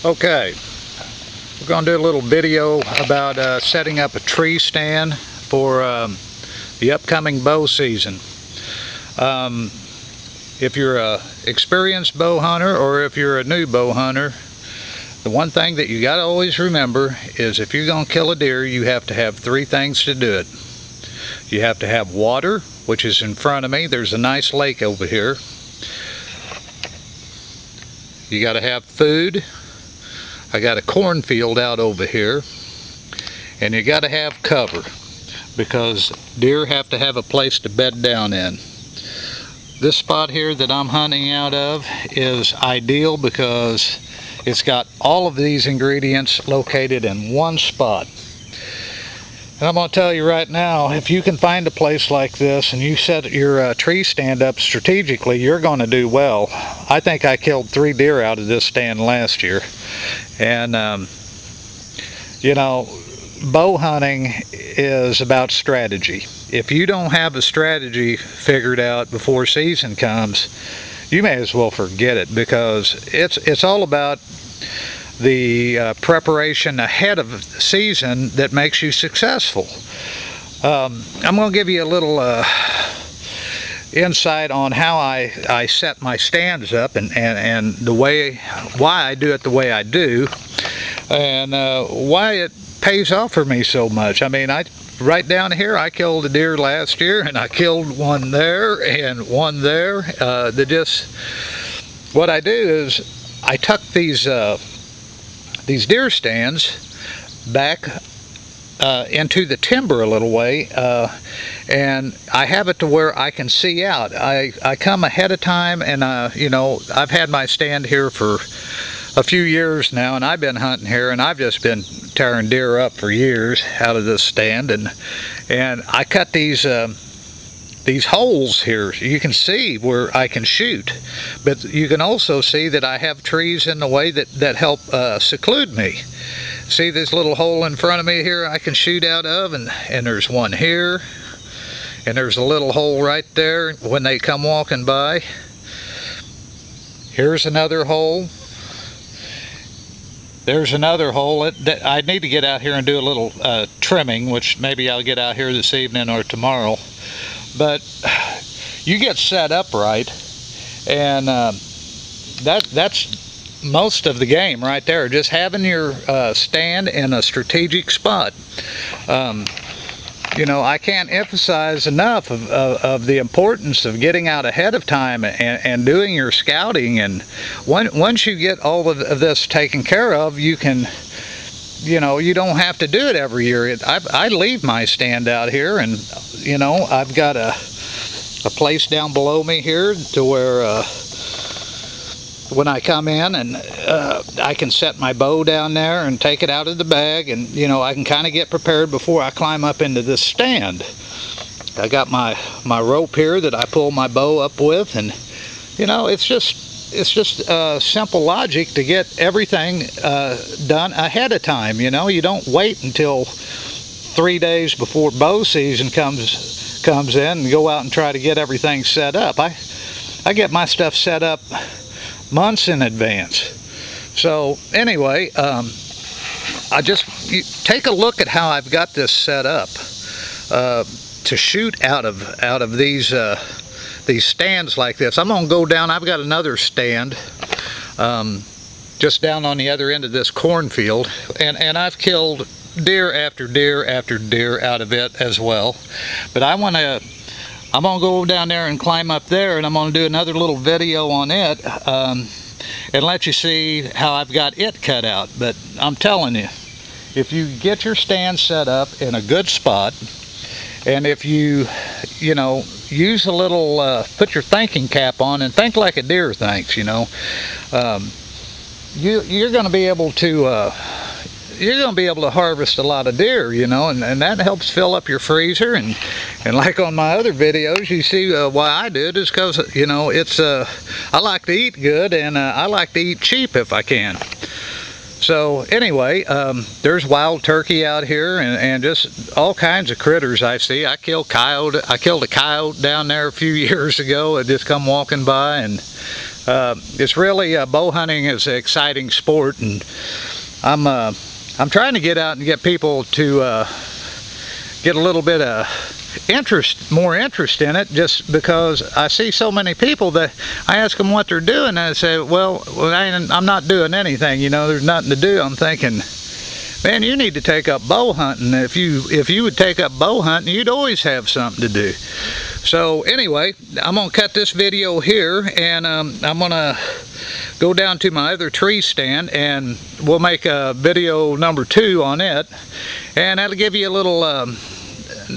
Okay, we're going to do a little video about setting up a tree stand for the upcoming bow season. If you're an experienced bow hunter or if you're a new bow hunter, the one thing that you got to always remember is if you're going to kill a deer, you have to have three things to do it. You have to have water, which is in front of me. There's a nice lake over here. You got to have food. I got a cornfield out over here. And you got to have cover, because deer have to have a place to bed down in. This spot here that I'm hunting out of is ideal because it's got all of these ingredients located in one spot. And I'm going to tell you right now, if you can find a place like this and you set your tree stand up strategically, you're going to do well. I think I killed 3 deer out of this stand last year. And, you know, bow hunting is about strategy. If you don't have a strategy figured out before season comes, you may as well forget it, because it's all about the preparation ahead of the season that makes you successful. I'm going to give you a little insight on how I set my stands up and the way, why I do it the way I do, and why it pays off for me so much. I mean, right down here, I killed a deer last year, and I killed one there and one there. What I do is I tuck these deer stands back into the timber a little way, and I have it to where I can see out. I come ahead of time, and you know, I've had my stand here for a few years now, and I've been hunting here, and I've just been tearing deer up for years out of this stand, and I cut these holes here. You can see where I can shoot, but you can also see that I have trees in the way that help seclude me. See this little hole in front of me here I can shoot out of, and there's one here, and there's a little hole right there when they come walking by. Here's another hole. There's another hole. I need to get out here and do a little trimming, which maybe I'll get out here this evening or tomorrow. But you get set up right, and that's most of the game right there. Just having your stand in a strategic spot. You know, I can't emphasize enough of the importance of getting out ahead of time and doing your scouting. And once you get all of this taken care of, you can, you know, you don't have to do it every year. I leave my stand out here, and, you know, I've got a place down below me here to where when I come in, and I can set my bow down there and take it out of the bag, and, you know, I can kind of get prepared before I climb up into this stand. I got my rope here that I pull my bow up with, and, you know, it's just simple logic to get everything done ahead of time. You know, you don't wait until 3 days before bow season comes in and go out and try to get everything set up. I get my stuff set up months in advance. So anyway, you take a look at how I've got this set up to shoot out of these stands like this. I'm gonna go down. I've got another stand just down on the other end of this cornfield, and I've killed deer after deer after deer out of it as well. But I'm gonna go down there and climb up there, and I'm gonna do another little video on it and let you see how I've got it cut out. But I'm telling you, if you get your stand set up in a good spot, and if you know, use a little, put your thinking cap on and think like a deer thinks, you know, you're going to be able to harvest a lot of deer, you know, and that helps fill up your freezer. And like on my other videos, you see why I do it is because, you know, I like to eat good, and I like to eat cheap if I can. So anyway, there's wild turkey out here, and just all kinds of critters I see. I killed a coyote down there a few years ago. It just come walking by, and It's really, bow hunting is an exciting sport, and I'm trying to get out and get people to get a little bit of more interest in it, just because I see so many people that I ask them what they're doing, and I say, well, I'm not doing anything, you know, there's nothing to do. I'm thinking, man, you need to take up bow hunting. If you would take up bow hunting, you'd always have something to do. So anyway, I'm gonna cut this video here, and I'm gonna go down to my other tree stand, and we'll make a video number 2 on it, and that'll give you a little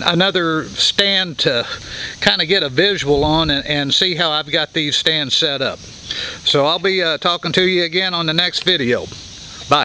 another stand to kind of get a visual on, and see how I've got these stands set up. So I'll be talking to you again on the next video.